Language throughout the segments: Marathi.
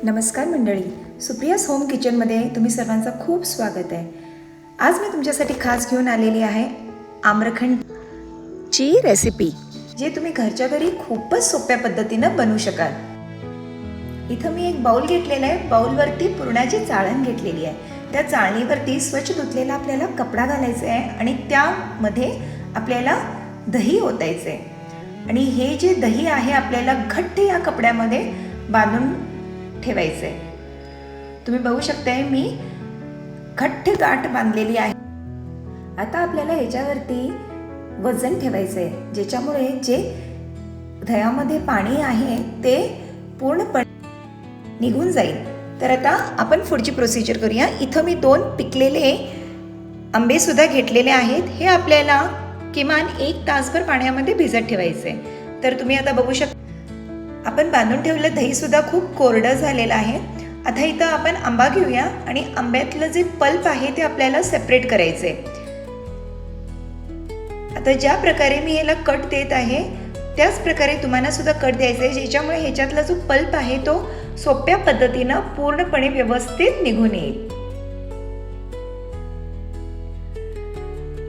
नमस्कार मंडळी, सुप्रियाज होम किचनमध्ये तुम्ही सर्वांचं खूप स्वागत आहे. आज मी तुमच्यासाठी खास घेऊन आलेली आहे आम्रखंडची रेसिपी, जे तुम्ही घरच्या घरी खूपच सोप्या पद्धतीनं बनवू शकाल. इथं मी एक बाउल घेतलेला आहे. बाउलवरती पुरणाची चाळण घेतलेली आहे. त्या चाळणीवरती स्वच्छ धुतलेला आपल्याला कपडा घालायचा आहे आणि त्यामध्ये आपल्याला दही ओतायचं आहे. आणि हे जे दही आहे आपल्याला घट्ट या कपड्यामध्ये बांधून ठेवायचं आहे. तुम्ही बघू शकताय मी घट्ट गाठ बांधलेली आहे. आता आपल्याला ह्याच्यावरती वजन ठेवायचं आहे, ज्याच्यामुळे जे दह्यामध्ये पाणी आहे ते पूर्णपणे निघून जाईल. तर आता आपण पुढची प्रोसिजर करूया. इथं मी 2 पिकलेले आंबे सुद्धा घेतलेले आहेत. हे आपल्याला किमान 1 तासभर पाण्यामध्ये भिजत ठेवायचे. तर तुम्ही आता बघू शकता आपण बांधून ठेवलेलं दही सुद्धा खूप कोरडं झालेलं आहे. आता इथं आपण आंबा घेऊया आणि आंब्यातलं जे पल्प आहे ते आपल्याला सेपरेट करायचे. आता ज्या प्रकारे मी याला कट देत आहे त्याच प्रकारे तुम्हाला सुद्धा कट द्यायचा आहे, ज्याच्यामुळे ह्याच्यातला जो पल्प आहे तो सोप्या पद्धतीनं पूर्णपणे व्यवस्थित निघून येईल.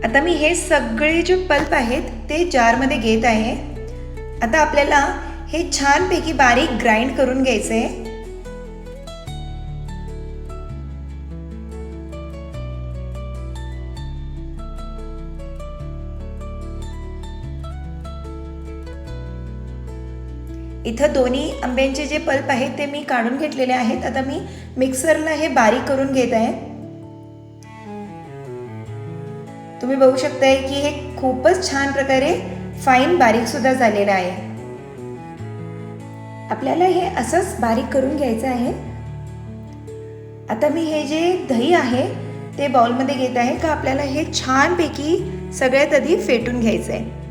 आता मी हे सगळे जे पल्प आहेत ते जारमध्ये घेत आहे. आता आपल्याला हे छानपैकी बारीक ग्राइंड करून घ्यायचे. इथं दोन्ही आंब्यांचे जे पल्प आहेत ते मी काढून घेतलेले आहेत. आता मी मिक्सरला हे बारीक करून घेत आहे. तुम्ही बघू शकताय की हे खूपच छान प्रकारे फाईन बारीक सुद्धा झालेलं आहे. आपल्याला हे असंच बारीक करून घ्यायचं आहे. आता मी हे जे दही आहे ते बाउलमध्ये घेत आहे का आपल्याला हे छानपैकी सगळ्यात आधी फेटून घ्यायचं आहे.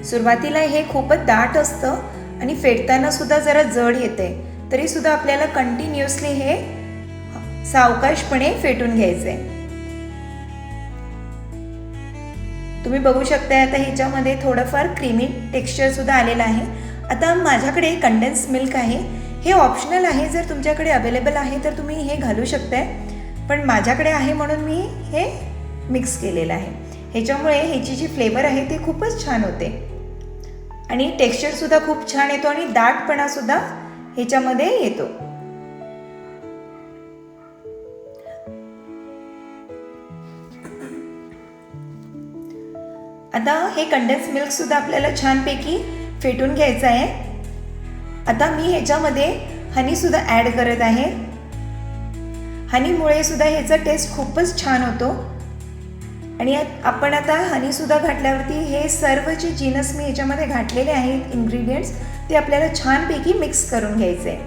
सुरुवातीला हे खूपच दाट असतं आणि फेटताना सुद्धा जरा जड येते, तरी सुद्धा आपल्याला कंटिन्युअसली हे सावकाशपणे फेटून घ्यायचं आहे. तुम्ही बघू शकता आता ह्याच्यामध्ये थोडंफार क्रीमी टेक्स्चर सुद्धा आलेलं आहे. आता माझ्याकडे कंडेन्स मिल्क आहे. हे ऑप्शनल आहे, जर तुमच्याकडे अवेलेबल आहे तर तुम्ही हे घालू शकताय, पण माझ्याकडे आहे म्हणून मी हे मिक्स केलेलं आहे. ह्याच्यामुळे ह्याची जी फ्लेवर आहे ते खूपच छान होते आणि टेक्स्चरसुद्धा खूप छान येतो आणि दाटपणासुद्धा ह्याच्यामध्ये येतो. आता हे कंडेन्स मिल्क सुद्धा आपल्याला छानपैकी फेटून घ्यायचं आहे. आता मी ह्याच्यामध्ये हनी सुद्धा ॲड करत आहे. हनीमुळे सुद्धा ह्याचा टेस्ट खूपच छान होतो. आणि आपण आता हनी सुद्धा घातल्यावरती हे सर्व जे जिनस मी ह्याच्यामध्ये घातलेले आहेत इन्ग्रेडियंट्स ते आपल्याला छानपैकी मिक्स करून घ्यायचे.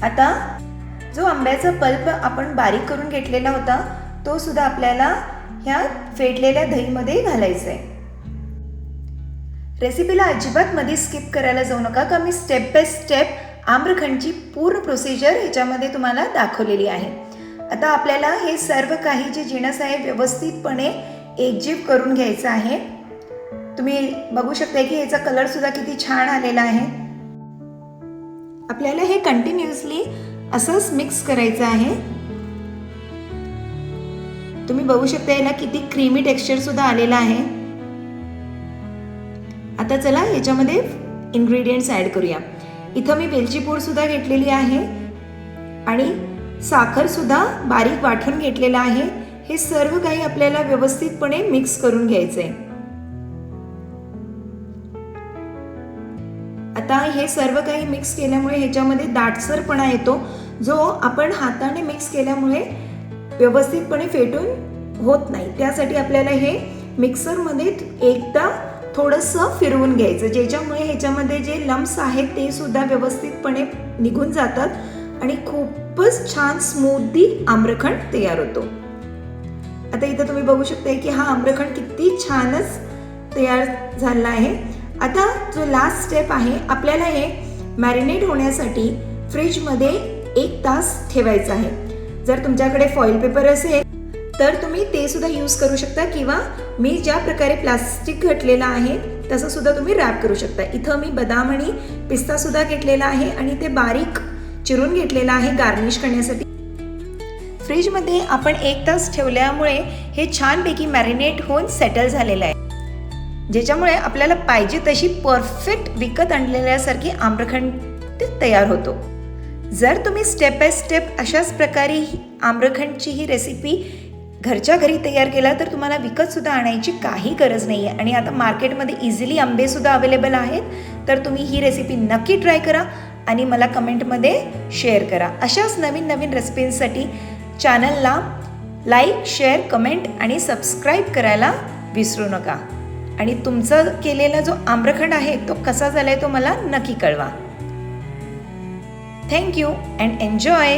आता जो आंब्याचा पल्प आपण बारीक करून घेतलेला होता तो सुद्धा आपल्याला ह्या फेटलेल्या दहीमध्ये घालायचा आहे. रेसिपीला अजिबात मध्ये स्किप करायला जाऊ नका, का मी स्टेप बाय स्टेप आम्रखंडची पूर्ण प्रोसिजर ह्याच्यामध्ये तुम्हाला दाखवलेली आहे. आता आपल्याला हे सर्व काही जे जिनस आहे व्यवस्थितपणे एकजीव करून घ्यायचं आहे. तुम्ही बघू शकता की ह्याचा कलर सुद्धा किती छान आलेला आहे. आपल्याला हे कंटिन्युअसली असंच मिक्स करायचं आहे. तुम्ही बघू शकता याला किती क्रीमी टेक्स्चर सुद्धा आलेला आहे. आता चला ह्याच्यामध्ये इन्ग्रेडियंट्स ॲड करूया. इथं मी वेलची पूड सुद्धा घेतलेली आहे आणि साखर सुद्धा बारीक वाटून घेतलेला आहे. हे सर्व काही आपल्याला व्यवस्थितपणे मिक्स करून घ्यायचंय. आता हे सर्व काही मिक्स केल्यामुळे ह्याच्यामध्ये दाटसरपणा येतो, जो आपण हाताने मिक्स केल्यामुळे व्यवस्थितपणे फेटून होत नाही. त्यासाठी आपल्याला हे मिक्सरमध्ये एकदा थोडंसं फिरवून घ्यायचं, ज्याच्यामुळे ह्याच्यामध्ये जे लम्स आहेत ते सुद्धा व्यवस्थितपणे निघून जातात आणि खूपच छान स्मूथली आम्रखंड तयार होतो. आता इथं तुम्ही बघू शकता की हा आम्रखंड किती छानच तयार झाला आहे. आता जो लास्ट स्टेप आहे, आपल्याला हे मॅरिनेट होण्यासाठी फ्रीजमध्ये 1 तास ठेवायचं आहे. जर तुमच्याकडे फॉईल पेपर असेल तर तुम्ही ते सुद्धा यूज करू शकता किंवा मी ज्या प्रकारे प्लास्टिक घातलेलं आहे तसं सुद्धा तुम्ही रॅप करू शकता. इथं मी बदाम आणि पिस्ता सुद्धा घेतलेला आहे आणि ते बारीक चिरून घेतलेलं आहे गार्निश करण्यासाठी. फ्रीजमध्ये आपण 1 तास ठेवल्यामुळे हे छानपैकी मॅरिनेट होऊन सेटल झालेलं आहे, ज्याच्यामुळे आपल्याला पाहिजे तशी परफेक्ट विकत आणलेल्यासारखी आम्रखंड तयार होतो. जर तुम्ही स्टेप बाय स्टेप अशाच प्रकारे आम्रखंडची ही रेसिपी घरच्या घरी तयार केला तर तुम्हाला विकतसुद्धा आणायची काही गरज नाही आहे. आणि आता मार्केटमध्ये इझिली आंबेसुद्धा अवेलेबल आहेत, तर तुम्ही ही रेसिपी नक्की ट्राय करा आणि मला कमेंटमध्ये शेअर करा. अशाच नवीन नवीन रेसिपींसाठी चॅनलला लाईक, शेअर, कमेंट आणि सबस्क्राईब करायला विसरू नका. आणि तुमचा केलेला जो आम्रखंड आहे तो कसा झाला आहे तो मला नक्की कळवा. Thank you and enjoy.